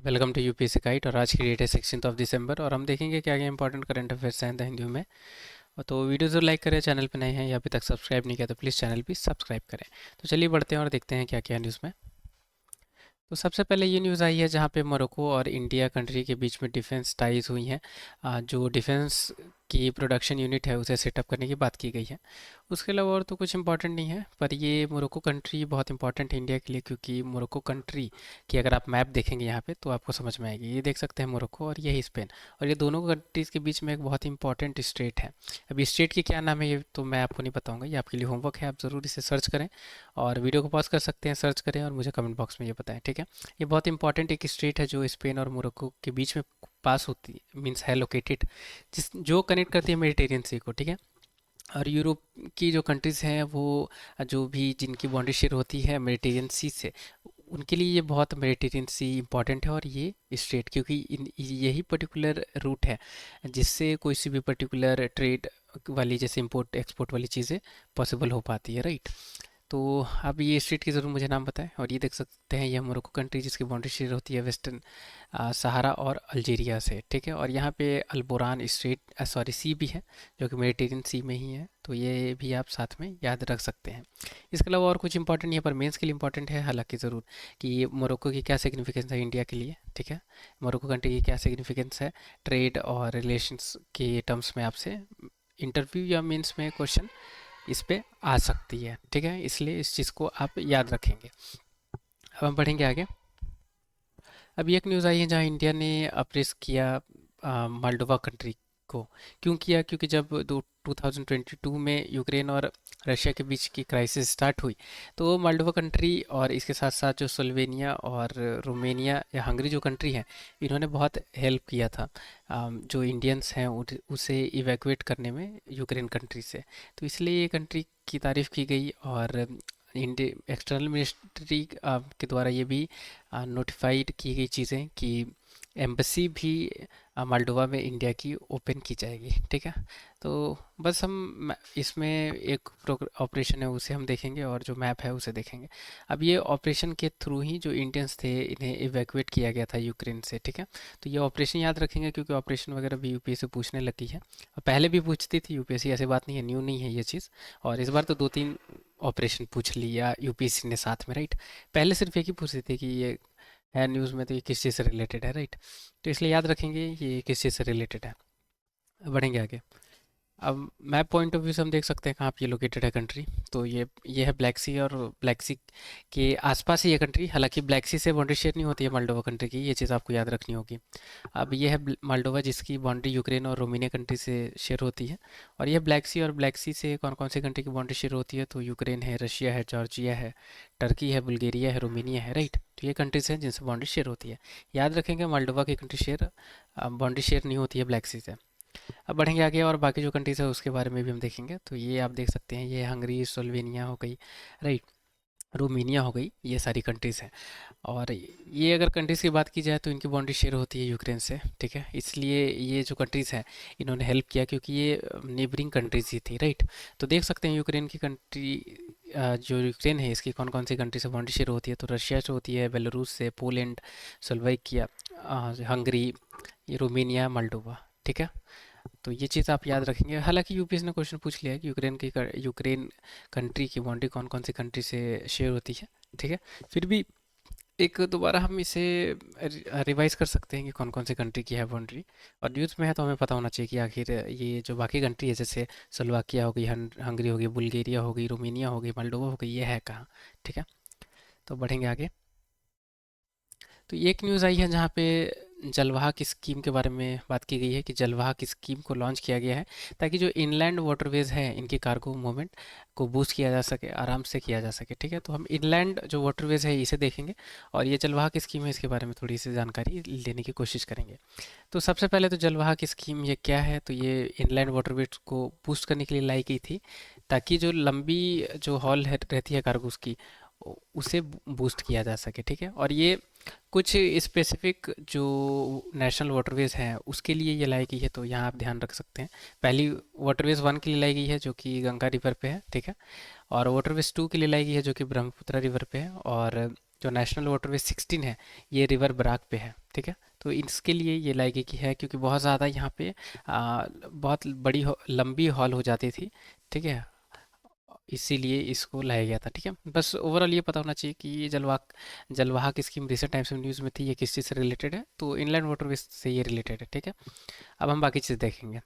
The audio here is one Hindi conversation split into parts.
Welcome to UPSC guide. और आज की डेट है 16 दिसंबर और हम देखेंगे क्या क्या इंपॉर्टेंट करंट अफेयर्स हैं द हिंदू में। तो वीडियो जरूर लाइक करें, चैनल पे नए हैं या अभी तक सब्सक्राइब नहीं किया तो प्लीज़ चैनल भी सब्सक्राइब करें। तो चलिए बढ़ते हैं और देखते हैं क्या क्या न्यूज़ में। तो सबसे पहले ये न्यूज़ आई है जहाँ पे मोरक्को और इंडिया कंट्री के बीच में डिफेंस टाइज हुई हैं। जो डिफेंस की प्रोडक्शन यूनिट है उसे सेटअप करने की बात की गई है। उसके अलावा और तो कुछ इंपॉर्टेंट नहीं है, पर ये मोरक्को कंट्री बहुत इंपॉर्टेंट है इंडिया के लिए, क्योंकि मोरक्को कंट्री की अगर आप मैप देखेंगे यहाँ पे तो आपको समझ में आएगी। ये देख सकते हैं मोरक्को और यही स्पेन, और ये दोनों कंट्रीज़ के बीच में एक बहुत इंपॉर्टेंट स्टेट है। अब इस स्टेट की क्या नाम है ये तो मैं आपको नहीं बताऊंगा, ये आपके लिए होमवर्क है, आप ज़रूर इसे सर्च करें और वीडियो को पॉज कर सकते हैं, सर्च करें और मुझे कमेंट बॉक्स में ये बताएं, ठीक है। ये बहुत इंपॉर्टेंट एक स्टेट है जो स्पेन और मोरक्को के बीच में पास होती मीन्स है लोकेटेड, जिस जो कनेक्ट करती है मेडिटेरियन सी को, ठीक है। और यूरोप की जो कंट्रीज़ हैं वो जो भी जिनकी बाउंड्री शेयर होती है मेडिटेरियन सी से, उनके लिए ये बहुत मेडिटेरियन सी इंपॉर्टेंट है। और ये स्टेट क्योंकि यही पर्टिकुलर रूट है जिससे कोई सी भी पर्टिकुलर ट्रेड वाली जैसे इंपोर्ट एक्सपोर्ट वाली चीज़ें पॉसिबल हो पाती है, राइट। तो आप ये स्टेट की ज़रूर मुझे नाम बताएं। और ये देख सकते हैं, यह मोरक्को कंट्री जिसकी बाउंड्री शेयर होती है वेस्टर्न सहारा और अल्जीरिया से, ठीक है। और यहाँ पे अल्बोरान स्ट्रेट सॉरी सी भी है जो कि मेडिटेरियन सी में ही है, तो ये भी आप साथ में याद रख सकते हैं। इसके अलावा और कुछ इंपॉर्टेंट यहाँ पर मेंस के लिए इंपॉर्टेंट है हालांकि ज़रूर, कि मोरक्को की क्या सिग्निफिकेंस है इंडिया के लिए, ठीक है। मोरक्को कंट्री की क्या सिग्निफिकेंस है ट्रेड और रिलेशंस के टर्म्स में, आपसे इंटरव्यू या मीन्स में क्वेश्चन इस पे आ सकती है, ठीक है। इसलिए इस चीज़ को आप याद रखेंगे। अब हम बढ़ेंगे आगे। अभी एक न्यूज़ आई है जहां इंडिया ने अप्रेस किया मोल्डोवा कंट्री को। क्यों किया? क्योंकि जब 2022 में यूक्रेन और रशिया के बीच की क्राइसिस स्टार्ट हुई तो मोल्डोवा कंट्री और इसके साथ साथ जो स्लोवेनिया और रोमेनिया या हंगरी जो कंट्री है, इन्होंने बहुत हेल्प किया था जो इंडियंस हैं उसे इवैक्यूएट करने में यूक्रेन कंट्री से। तो इसलिए ये कंट्री की तारीफ़ की गई और इंडिया एक्सटर्नल मिनिस्ट्री के द्वारा ये भी नोटिफाइड की गई चीज़ें कि एम्बेसी भी मोल्डोवा में इंडिया की ओपन की जाएगी, ठीक है। तो बस हम इसमें एक ऑपरेशन है उसे हम देखेंगे और जो मैप है उसे देखेंगे। अब ये ऑपरेशन के थ्रू ही जो इंडियंस थे इन्हें इवैक्यूएट किया गया था यूक्रेन से, ठीक है। तो ये ऑपरेशन याद रखेंगे क्योंकि ऑपरेशन वगैरह भी यूपीएससी पूछने लगी है। और पहले भी पूछती थी यूपीएससी, ऐसी बात नहीं है, न्यू नहीं है ये चीज़। और इस बार तो दो तीन ऑपरेशन पूछ लिया यूपीएससी ने साथ में, राइट। पहले सिर्फ एक ही पूछते थे कि ये है न्यूज़ में तो ये किस चीज़ से रिलेटेड है, राइट। तो इसलिए याद रखेंगे ये किस चीज़ से रिलेटेड है। बढ़ेंगे आगे। अब मैप पॉइंट ऑफ व्यू से हम देख सकते हैं कहाँ पे ये लोकेटेड है कंट्री। तो ये है ब्लैक सी, और ब्लैक सी के आसपास ही ये कंट्री, हालांकि ब्लैक सी से बाउंड्री शेयर नहीं होती है मोल्डोवा कंट्री की, ये चीज़ आपको याद रखनी होगी। अब ये है मोल्डोवा जिसकी बाउंड्री यूक्रेन और रोमानिया कंट्री से शेयर होती है। और यह ब्लैक सी, और ब्लैक सी से कौन कौन सी कंट्री की बाउंड्री शेयर होती है, तो यूक्रेन है, रशिया है, जॉर्जिया है, टर्की है, बुल्गारिया है, रोमानिया है, राइट। तो ये कंट्रीज हैं जिनसे बाउंड्री शेयर होती है। याद रखेंगे मोल्डोवा की कंट्री शेयर बाउंड्री शेयर नहीं होती है ब्लैक सी से। अब बढ़ेंगे आगे और बाकी जो कंट्रीज़ है उसके बारे में भी हम देखेंगे। तो ये आप देख सकते हैं, ये हंगरी, स्लोवेनिया हो गई, राइट, रोमेनिया हो गई, ये सारी कंट्रीज़ हैं। और ये अगर कंट्रीज़ की बात की जाए तो इनकी बाउंड्री शेयर होती है यूक्रेन से, ठीक है। इसलिए ये जो कंट्रीज़ हैं इन्होंने हेल्प किया क्योंकि ये नेबरिंग कंट्रीज़ ही थी, राइट। तो देख सकते हैं यूक्रेन की कंट्री जो यूक्रेन है इसकी कौन कौन सी कंट्री से बाउंड्री शेयर होती है, तो रशिया से होती है, बेलारूस से, पोलैंड, स्लोवाकिया, हंगरी, ये रोमेनिया, मोल्डोवा, ठीक है। तो ये चीज़ आप याद रखेंगे। हालांकि यूपीएससी ने क्वेश्चन पूछ लिया है कि यूक्रेन कंट्री की बाउंड्री कौन कौन सी कंट्री से शेयर होती है, ठीक है। फिर भी एक दोबारा हम इसे रिवाइज कर सकते हैं कि कौन कौन सी कंट्री की है बाउंड्री। और न्यूज़ में है तो हमें पता होना चाहिए कि आखिर ये जो बाकी कंट्री है जैसे स्लोवाकिया हो गई, हंगरी हो गई, बुल्गारिया हो गई, रोमानिया हो गई, मोल्डोवा हो गई, ये है कहाँ, ठीक है। तो बढ़ेंगे आगे। तो ये एक न्यूज़ आई है जहाँ पे जलवाह की स्कीम के बारे में बात की गई है कि जलवाह की स्कीम को लॉन्च किया गया है ताकि जो इनलैंड वाटरवेज हैं इनकी कार्गो मूवमेंट को बूस्ट किया जा सके, आराम से किया जा सके, ठीक है। तो हम इनलैंड जो वाटरवेज है इसे देखेंगे और ये जलवाह की स्कीम है इसके बारे में थोड़ी सी जानकारी लेने की कोशिश करेंगे। तो सबसे पहले तो जलवाह की स्कीम ये क्या है, तो ये इनलैंड वाटरवेज को बूस्ट करने के लिए लाई गई थी ताकि जो लंबी जो हॉल है रहती है कार्गोस की उसे बूस्ट किया जा सके, ठीक है। और ये कुछ स्पेसिफिक जो नेशनल वाटरवेज हैं उसके लिए ये लाई गई है, तो यहाँ आप ध्यान रख सकते हैं। पहली वाटरवेज 1 के लिए लाई गई है जो कि गंगा रिवर पे है, ठीक है। और वाटरवेज 2 के लिए लाई गई है जो कि ब्रह्मपुत्र रिवर पे है। और जो नेशनल वाटरवे 16 है ये रिवर बराक पे है, ठीक है। तो इसके लिए ये लाएगी की है क्योंकि बहुत ज़्यादा यहाँ पे बहुत बड़ी लंबी हॉल हो जाती थी, ठीक है, इसीलिए इसको लाया गया था, ठीक है। बस ओवरऑल ये पता होना चाहिए कि ये जलवाहक स्कीम रिसेंट टाइम्स में न्यूज़ में थी, ये किस चीज़ से रिलेटेड है, तो इनलैंड वाटरवेज से ये रिलेटेड है, ठीक है। अब हम बाकी चीज़ देखेंगे।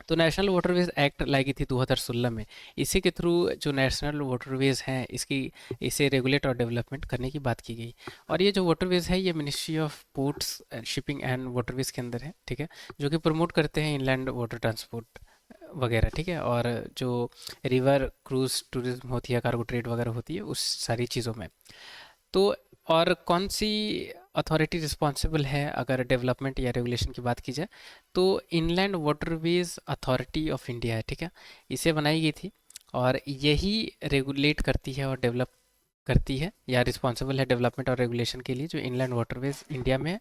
तो नेशनल वाटरवेज एक्ट लाई गई थी 2016 में। इसी के थ्रू जो नेशनल वाटरवेज हैं इसकी इसे रेगुलेट और डेवलपमेंट करने की बात की गई। और ये जो वाटरवेज है ये ministry of ports shipping and waterways के अंदर है, ठीक है, जो कि प्रमोट करते हैं इनलैंड वाटर ट्रांसपोर्ट वगैरह, ठीक है। और जो रिवर क्रूज टूरिज्म होती है, कार्गो ट्रेड वगैरह होती है, उस सारी चीज़ों में। तो और कौन सी अथॉरिटी रिस्पॉन्सिबल है अगर डेवलपमेंट या रेगुलेशन की बात की जाए, तो inland waterways authority of India है, ठीक है। इसे बनाई गई थी और यही रेगुलेट करती है और डेवलप करती है या रिस्पॉन्सिबल है डेवलपमेंट और रेगुलेशन के लिए जो इनलैंड वाटरवेज इंडिया में है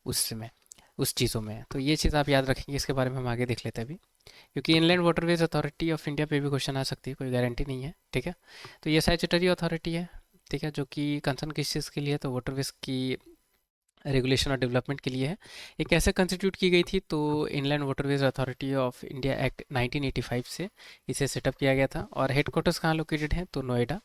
उसमें उस चीज़ों में है। तो ये चीज़ आप याद रखेंगे, इसके बारे में हम आगे देख लेते हैं अभी, क्योंकि inland waterways authority of India पे भी क्वेश्चन आ सकती है, कोई गारंटी नहीं है, ठीक है। तो ये स्टैट्यूटरी अथॉरिटी है, ठीक है, जो कि कंसर्न किस चीज़ के लिए है, तो वाटरवेज की रेगुलेशन और डेवलपमेंट के लिए है। ये कैसे कंस्टिट्यूट की गई थी, तो inland waterways authority of India act 1985 से इसे सेटअप किया गया था। और हेडक्वार्टर्स कहाँ लोकेटेड है, तो नोएडा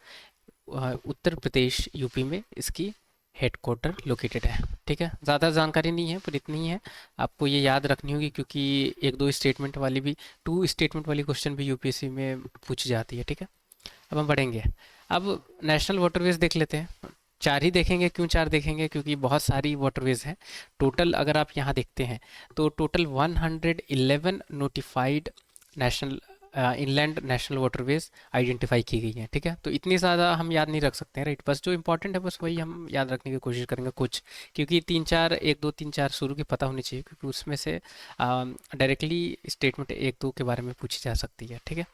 उत्तर प्रदेश यूपी में इसकी हेडक्वार्टर लोकेटेड है, ठीक है। ज़्यादा जानकारी नहीं है पर इतनी है आपको ये याद रखनी होगी, क्योंकि एक दो स्टेटमेंट वाली भी टू स्टेटमेंट वाली क्वेश्चन भी यूपीएससी में पूछी जाती है, ठीक है। अब हम बढ़ेंगे, अब नेशनल वाटरवेज देख लेते हैं। चार ही देखेंगे, क्यों चार देखेंगे, क्योंकि बहुत सारी वाटरवेज हैं। टोटल अगर आप यहाँ देखते हैं तो total 111 notified national inland national waterways identify की गई हैं, ठीक है। तो इतनी ज़्यादा हम याद नहीं रख सकते हैं, राइट। बस जो इंपॉर्टेंट है बस वही हम याद रखने की कोशिश करेंगे कुछ, क्योंकि तीन चार एक दो तीन चार शुरू की पता होनी चाहिए, क्योंकि उसमें से डायरेक्टली स्टेटमेंट एक दो के बारे में पूछी जा सकती है, ठीक है।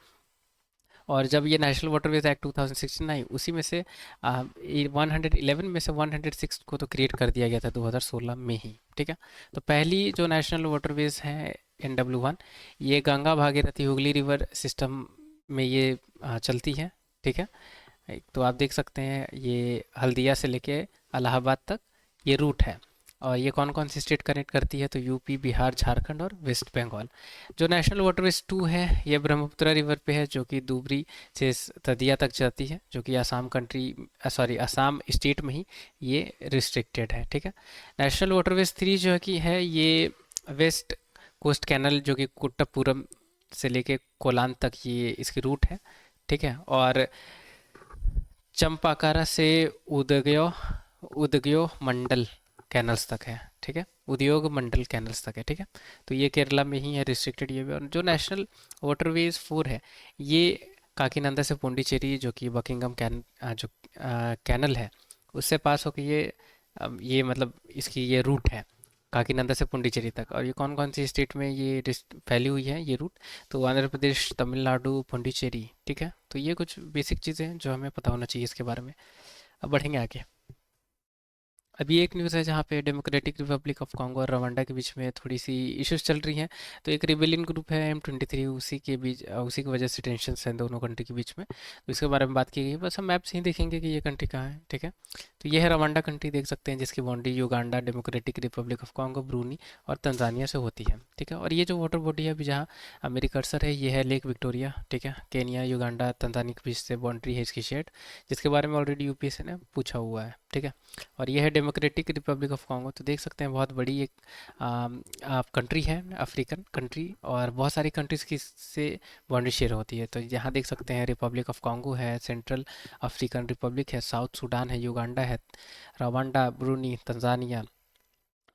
और जब ये नेशनल वाटरवेज एक्ट 2016 आई उसी में से 111 में से 106 को तो क्रिएट कर दिया गया था 2016 में ही, ठीक है। तो पहली जो नेशनल वाटरवेज है NW1, ये गंगा भागीरथी हुगली रिवर सिस्टम में ये चलती है, ठीक है। तो आप देख सकते हैं ये हल्दिया से लेके इलाहाबाद तक ये रूट है। और ये कौन कौन सी स्टेट कनेक्ट करती है, तो यूपी, बिहार, झारखंड और वेस्ट बंगाल। जो नेशनल वाटरवेज 2 है ये ब्रह्मपुत्र रिवर पे है, जो कि धुबरी से दतिया तक जाती है, जो कि आसाम कंट्री आसाम स्टेट में ही ये रिस्ट्रिक्टेड है, ठीक है। नेशनल वाटरवेज 3 जो है कि है ये वेस्ट कोस्ट कैनल, जो कि कुट्टपुरम से लेके कोलान तक ये इसकी रूट है, ठीक है। और चंपाकारा से उदगयो उदगयो मंडल कैनल्स तक है, ठीक है, उद्योग मंडल कैनल्स तक है, ठीक है। तो ये केरला में ही है रिस्ट्रिक्टेड ये भी। और जो नेशनल वाटरवेज 4 है ये काकीनंदा से पुंडीचेरी, जो कि बकिंगम जो कैनल है उससे पास होकर ये मतलब इसकी ये रूट है काकीनंदा से पुंडीचेरी तक। और ये कौन कौन सी स्टेट में ये फैली हुई है ये रूट, तो आंध्र प्रदेश, तमिलनाडु, पुंडीचेरी, ठीक है। तो ये कुछ बेसिक चीज़ें हैं जो हमें पता होना चाहिए इसके बारे में। अब बढ़ेंगे आगे। अभी एक न्यूज़ है जहाँ पे डेमोक्रेटिक रिपब्लिक ऑफ कॉन्गो और रवांडा के बीच में थोड़ी सी इश्यूज चल रही हैं। तो एक रिबेलियन ग्रुप है M23, उसी के बीच उसी की वजह से टेंशन्स हैं दोनों कंट्री के बीच में, तो इसके बारे में बात की गई है। बस हम मैप से ही देखेंगे कि ये कंट्री कहाँ है, ठीक है। तो ये है रवांडा कंट्री, देख सकते हैं, जिसकी boundary Uganda, democratic Republic of Congo, Bruny और तंजानिया से होती है, ठीक है। और ये जो वाटर बॉडी है अभी जहाँ मेरी कर्सर है ये है लेक विक्टोरिया, ठीक है। केनिया, युगांडा, तंजानिया के बीच से बाउंड्री है इसकी शेड, जिसके बारे में ऑलरेडी यूपीएससी ने पूछा हुआ है, ठीक है। और ये है डेमोक्रेटिक रिपब्लिक ऑफ कॉन्गो, तो देख सकते हैं बहुत बड़ी एक आप कंट्री है, अफ्रीकन कंट्री, और बहुत सारी कंट्रीज़ की से बाउंड्री शेयर होती है। तो यहाँ देख सकते हैं रिपब्लिक ऑफ कॉन्गो है, सेंट्रल अफ्रीकन रिपब्लिक है, साउथ सूडान है, युगांडा है, Rwanda, Burundi, Tanzania,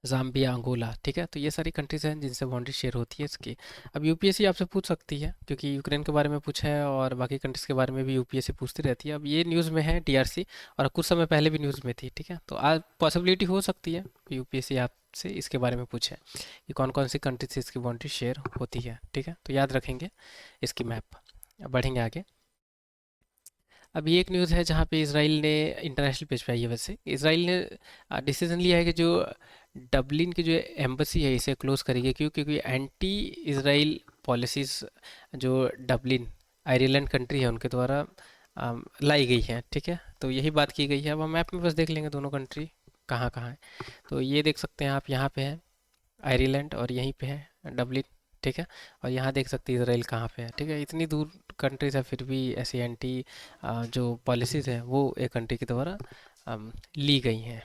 Zambia, Angola, ठीक है। तो ये सारी कंट्रीज़ हैं जिनसे बाउंड्री शेयर होती है इसकी। अब यूपीएससी आपसे पूछ सकती है, क्योंकि यूक्रेन के बारे में पूछा है और बाकी कंट्रीज़ के बारे में भी यूपीएससी पूछती रहती है। अब ये न्यूज़ में है DRC, और कुछ समय पहले भी न्यूज़ में थी, ठीक है। तो आज पॉसिबिलिटी हो सकती है कि यूपीएससी आपसे इसके बारे में पूछे कि कौन कौन सी कंट्री से इसकी बाउंड्री शेयर होती है, ठीक है। तो याद रखेंगे इसकी मैप। अब बढ़ेंगे आगे। अभी एक न्यूज़ है जहाँ पे इसराइल ने इंटरनेशनल पेज पे आई है, वैसे इसराइल ने डिसीजन लिया है कि जो डबलिन की जो एम्बेसी है इसे क्लोज़ करेगी, क्यों, क्योंकि एंटी इसराइल पॉलिसीज़ जो डबलिन आयरलैंड कंट्री है उनके द्वारा लाई गई है, ठीक है। तो यही बात की गई है। अब हम मैप में बस देख लेंगे दोनों कंट्री कहाँ कहाँ है। तो ये देख सकते हैं आप, यहाँ पे है आयरलैंड और यहीं पे है डबलिन, ठीक है। और यहाँ देख सकते हैं इसराइल कहाँ पे है, ठीक है। इतनी दूर कंट्रीज है, फिर भी ऐसी एंटी जो पॉलिसीज़ हैं वो एक कंट्री के द्वारा ली गई हैं,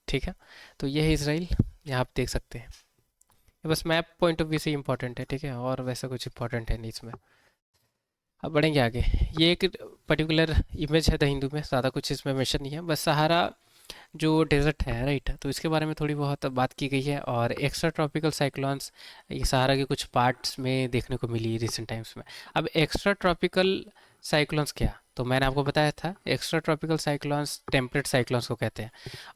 ठीक है। तो ये है इसराइल, यहाँ आप देख सकते हैं। ये बस मैप पॉइंट ऑफ व्यू से इम्पोर्टेंट है, ठीक है, और वैसा कुछ इंपॉर्टेंट है नहीं इसमें। अब बढ़ेंगे आगे। ये एक पर्टिकुलर इमेज है द हिंदू में, ज़्यादा कुछ इसमें मेंशन नहीं है, बस सहारा जो डेजर्ट है, राइट, तो इसके बारे में थोड़ी बहुत बात की गई है। और एक्स्ट्रा ट्रॉपिकल साइक्लोन्स ये सहारा के कुछ पार्ट्स में देखने को मिली रिसेंट टाइम्स में। अब एक्स्ट्रा ट्रॉपिकल साइक्लोन्स क्या, तो मैंने आपको बताया था extra tropical cyclones temperate cyclones को कहते हैं।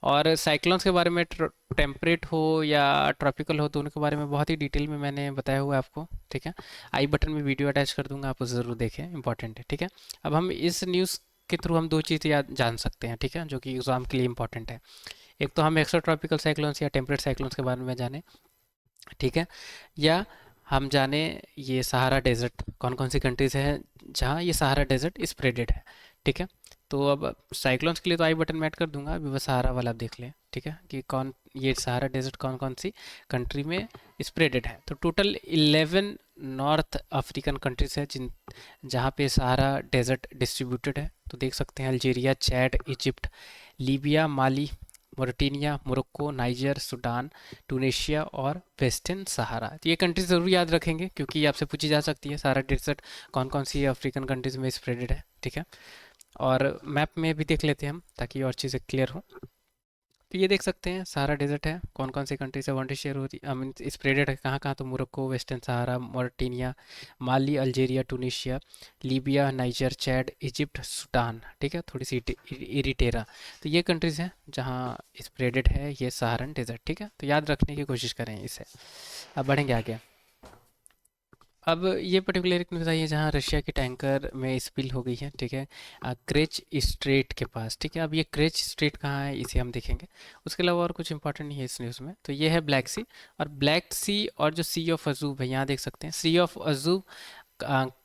और साइक्लोन्स के बारे में टेम्परेट हो या ट्रॉपिकल हो, तो उनके बारे में बहुत ही डिटेल में मैंने बताया हुआ है आपको, ठीक है। आई बटन में वीडियो अटैच कर दूंगा, आप उसे ज़रूर देखें, इंपॉर्टेंट है, ठीक है। अब हम इस न्यूज़ के थ्रू हम दो चीज़ें याद जान सकते हैं, ठीक है, जो कि एग्जाम के लिए इंपॉर्टेंट है। एक तो हम एक्स्ट्रा ट्रॉपिकल साइक्लोन्स या टेम्परेट साइक्लोन्स के बारे में जाने, ठीक है, या हम जाने ये सहारा डेजर्ट कौन कौन सी कंट्रीज हैं जहाँ ये सहारा डेजर्ट स्प्रेडेड है, ठीक है। तो अब साइक्लोन्स के लिए तो आई बटन में ऐड कर दूंगा, अभी बस सहारा वाला आप देख लें, ठीक है, कि कौन ये सहारा डेजर्ट कौन कौन सी कंट्री में स्प्रेडेड है। तो टोटल 11 नॉर्थ अफ्रीकन कंट्रीज है जिन जहाँ पे सहारा डेजर्ट डिस्ट्रीब्यूटेड है। तो देख सकते हैं अल्जीरिया, चैड, इजिप्ट, लीबिया, माली, मोरिटानिया, मोरक्को, नाइजर, सूडान, टूनेशिया और वेस्टर्न सहारा। तो ये कंट्रीज ज़रूर याद रखेंगे क्योंकि आपसे पूछी जा सकती है सहारा डेजर्ट कौन कौन सी अफ्रीकन कंट्रीज में स्प्रेडेड है, ठीक है। और मैप में भी देख लेते हैं हम ताकि और चीज़ें क्लियर हो। तो ये देख सकते हैं सहारा डेजर्ट है, कौन कौन सी कंट्री से वांटेड शेयर होती आई मीन स्प्रेडेड है कहाँ कहाँ, तो Morocco, western Sahara, Mauritania, Mali, Algeria, Tunisia, Libya, Niger, Chad, Egypt, Sudan, ठीक है, थोड़ी सी इरिटेरा। तो ये कंट्रीज़ हैं जहाँ स्प्रेडेड है ये सहारन डेजर्ट, ठीक है। तो याद रखने की कोशिश करें इसे। अब बढ़ेंगे आगे। अब ये पर्टिकुलर एक न्यूज़ आई है जहाँ रशिया के टैंकर में स्पिल हो गई है, ठीक है, क्रेच स्ट्रेट के पास, ठीक है। अब ये क्रेच स्ट्रेट कहाँ है इसे हम देखेंगे, उसके अलावा और कुछ इंपॉर्टेंट नहीं है इस न्यूज़ में। तो ये है ब्लैक सी, और ब्लैक सी और जो सी ऑफ अजूब है यहाँ देख सकते हैं, सी ऑफ अजूब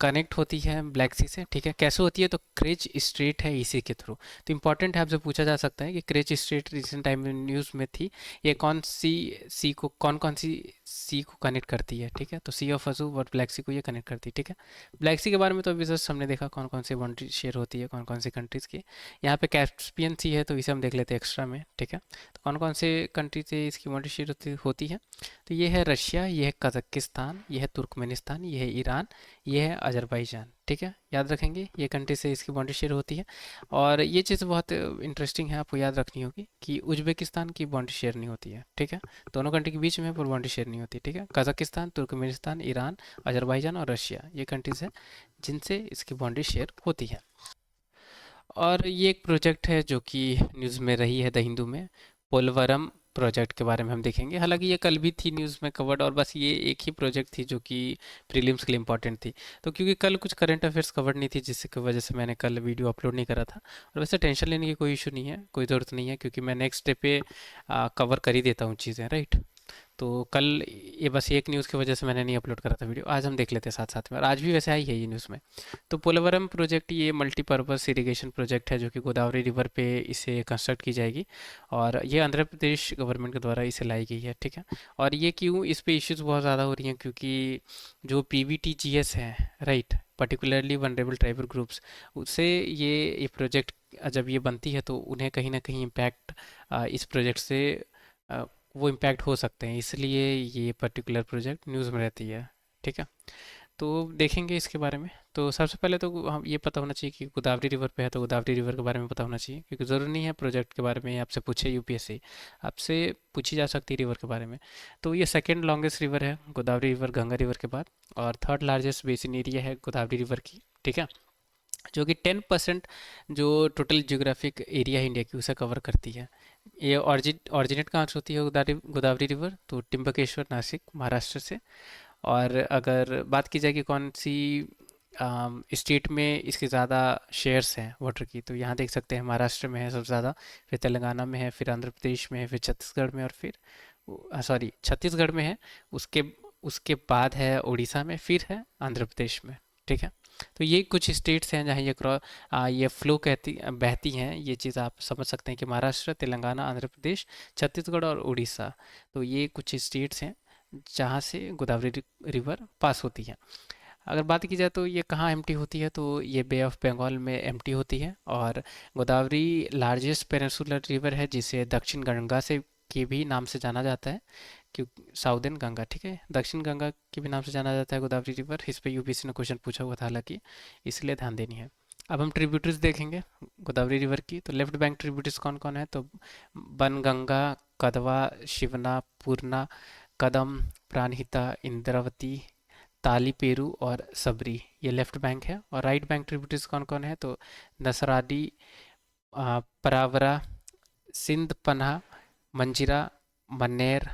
कनेक्ट होती है ब्लैक सी से, ठीक है। कैसे होती है, तो क्रेच स्ट्रेट है इसी के थ्रू। तो इंपॉर्टेंट है, आपसे पूछा जा सकता है कि क्रेच स्ट्रेट रिसेंट टाइम में न्यूज़ में थी, ये कौन सी सी को कौन कौन सी सी को कनेक्ट करती है, ठीक है। तो सी ऑफ अजूब और ब्लैक सी को ये कनेक्ट करती है, ठीक है। ब्लैक सी के बारे में तो अभी जस्ट हमने देखा कौन कौन सी बाउंड्री शेयर होती है कौन कौन सी कंट्रीज़ की। यहाँ पे कैस्पियन सी है तो इसे हम देख लेते हैं एक्स्ट्रा में, ठीक है। तो कौन कौन से कंट्री से इसकी बाउंड्री शेयर होती है, तो ये है रशिया, ये है कजाकिस्तान, ये है तुर्कमेनिस्तान, ये है ईरान, ये है अजरबैजान, ठीक है। याद रखेंगे ये कंट्री से इसकी बाउंड्री शेयर होती है। और ये चीज़ बहुत इंटरेस्टिंग है, आपको याद रखनी होगी कि उज्बेकिस्तान की बाउंड्री शेयर नहीं होती है, ठीक है। दोनों कंट्री के बीच में पर बाउंड्री शेयर नहीं होती, ठीक है। कजाकिस्तान, तुर्कमेनिस्तान, ईरान, अजरबैजान और रशिया ये कंट्रीज़ हैं जिनसे इसकी बाउंड्री शेयर होती है। और ये एक प्रोजेक्ट है जो कि न्यूज़ में रही है द हिंदू में, पोलवरम प्रोजेक्ट के बारे में हम देखेंगे। हालांकि ये कल भी थी न्यूज़ में कवर्ड, और बस ये एक ही प्रोजेक्ट थी जो कि प्रीलिम्स के लिए इंपॉर्टेंट थी। तो क्योंकि कल कुछ करंट अफेयर्स कवर्ड नहीं थी जिसकी वजह से मैंने कल वीडियो अपलोड नहीं करा था। और वैसे टेंशन लेने की कोई इशू नहीं है, कोई ज़रूरत नहीं है, क्योंकि मैं नेक्स्ट डे पे कवर कर ही देता हूँ चीज़ें, राइट। तो कल ये बस एक न्यूज़ की वजह से मैंने नहीं अपलोड करा था वीडियो, आज हम देख लेते हैं साथ साथ में, और आज भी वैसे आई है ये न्यूज़ में। तो पोलवरम प्रोजेक्ट ये मल्टीपर्पज़ इरिगेशन प्रोजेक्ट है जो कि गोदावरी रिवर पे इसे कंस्ट्रक्ट की जाएगी, और ये आंध्र प्रदेश गवर्नमेंट के द्वारा इसे लाई गई है, ठीक है। और ये क्यों इस पे इश्यूज बहुत ज़्यादा हो रही हैं, क्योंकि जो PVTGS है, right, particularly vulnerable tribal groups, उससे ये प्रोजेक्ट जब ये बनती है तो उन्हें कहीं ना कहीं इम्पैक्ट इस प्रोजेक्ट से वो इम्पैक्ट हो सकते हैं, इसलिए ये पर्टिकुलर प्रोजेक्ट न्यूज़ में रहती है, ठीक है। तो देखेंगे इसके बारे में। तो सबसे पहले तो हम ये पता होना चाहिए कि गोदावरी रिवर पे है, तो गोदावरी रिवर के बारे में पता होना चाहिए, क्योंकि ज़रूरी नहीं है प्रोजेक्ट के बारे में आपसे पूछे UPSC, आपसे पूछी जा सकती है रिवर के बारे में। तो ये सेकेंड लॉन्गेस्ट रिवर है गोदावरी रिवर गंगा रिवर के बाद, और थर्ड लार्जेस्ट बेसिन एरिया है गोदावरी रिवर की, ठीक है, जो कि 10% जो टोटल जियोग्राफिक एरिया है इंडिया की उसे कवर करती है। ये ऑरिजिनेट कहाँ से होती है गोदावरी गोदावरी रिवर, तो टिम्बकेश्वर, नासिक, महाराष्ट्र से। और अगर बात की जाए कि कौन सी स्टेट में इसके ज़्यादा शेयर्स हैं वाटर की, तो यहाँ देख सकते हैं महाराष्ट्र में है सबसे ज़्यादा, फिर तेलंगाना में है, फिर आंध्र प्रदेश में है, फिर छत्तीसगढ़ में, और फिर सॉरी छत्तीसगढ़ में है, उसके उसके बाद है उड़ीसा में, फिर है आंध्र प्रदेश में, ठीक है। तो ये कुछ स्टेट्स हैं जहाँ ये फ्लो बहती हैं। ये चीज़ आप समझ सकते हैं कि महाराष्ट्र, तेलंगाना, आंध्र प्रदेश, छत्तीसगढ़ और उड़ीसा, तो ये कुछ स्टेट्स हैं जहाँ से गोदावरी रिवर पास होती है। अगर बात की जाए तो ये कहाँ एम्प्टी होती है, तो ये बे ऑफ बंगाल में एम्प्टी होती है। और गोदावरी लार्जेस्ट पेनिनसुलर रिवर है, जिसे दक्षिण गंगा से के भी नाम से जाना जाता है, क्योंकि साउदर्न गंगा, ठीक है, दक्षिण गंगा के भी नाम से जाना जाता है गोदावरी रिवर। इस पे यूपीएससी ने क्वेश्चन पूछा हुआ था हालांकि, इसलिए ध्यान देनी है। अब हम ट्रिब्यूटरीज देखेंगे गोदावरी रिवर की। तो लेफ्ट बैंक ट्रिब्यूटरीज कौन कौन है, तो बनगंगा, कदवा, शिवना, पूर्णा, कदम, प्राणहिता, इंद्रावती, ताली, पेरू और सबरी, ये लेफ्ट बैंक है। और राइट बैंक ट्रिब्यूटरीज कौन कौन है, तो नसराडी, परावरा, सिंध, पन्हा, मंजिरा, मन्नेर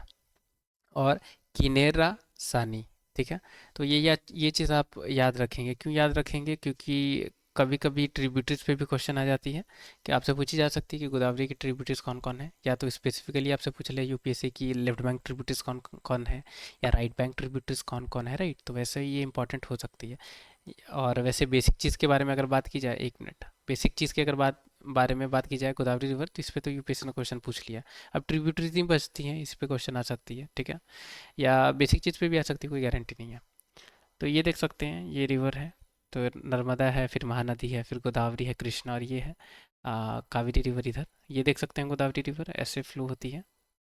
और किनेरा सानी, ठीक है। तो ये चीज़ आप याद रखेंगे। क्यों याद रखेंगे, क्योंकि कभी कभी ट्रिब्यूटरीज पे भी क्वेश्चन आ जाती है कि आपसे पूछी जा सकती है कि गोदावरी की ट्रिब्यूटरीज कौन कौन है, या तो स्पेसिफिकली आपसे पूछ ले यूपीएससी की लेफ्ट बैंक ट्रिब्यूटरीज कौन कौन है, या राइट बैंक ट्रिब्यूटरीज कौन कौन है, राइट। तो वैसे ही ये इंपॉर्टेंट हो सकती है। और वैसे बेसिक चीज़ के बारे में अगर बात की जाए, एक मिनट, बेसिक चीज़ की अगर बारे में बात की जाए गोदावरी रिवर, तो इस पे तो यूपीएससी ने क्वेश्चन पूछ लिया। अब ट्रिब्यूटरीज नहीं बचती हैं, इस पे क्वेश्चन आ सकती है, ठीक है। या बेसिक चीज़ पे भी आ सकती है, कोई गारंटी नहीं है। तो ये देख सकते हैं, ये रिवर है। तो नर्मदा है, फिर महानदी है, फिर गोदावरी है, कृष्णा, और ये है कावेरी रिवर इधर। ये देख सकते हैं गोदावरी रिवर ऐसे फ्लो होती है,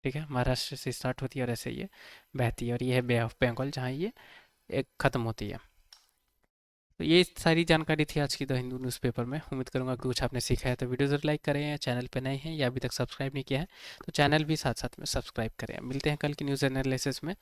ठीक है, महाराष्ट्र से स्टार्ट होती है और ऐसे ये बहती है। और ये है बे ऑफ बंगाल जहाँ ये एक ख़त्म होती है। तो ये सारी जानकारी थी आज की द हिंदू न्यूज़पेपर में। उम्मीद करूंगा कि कुछ आपने सीखा है। तो वीडियो ज़रूर लाइक करें, या चैनल पे नए हैं या अभी तक सब्सक्राइब नहीं किया है तो चैनल भी साथ साथ में सब्सक्राइब करें। मिलते हैं कल की न्यूज़ एनालिसिस में।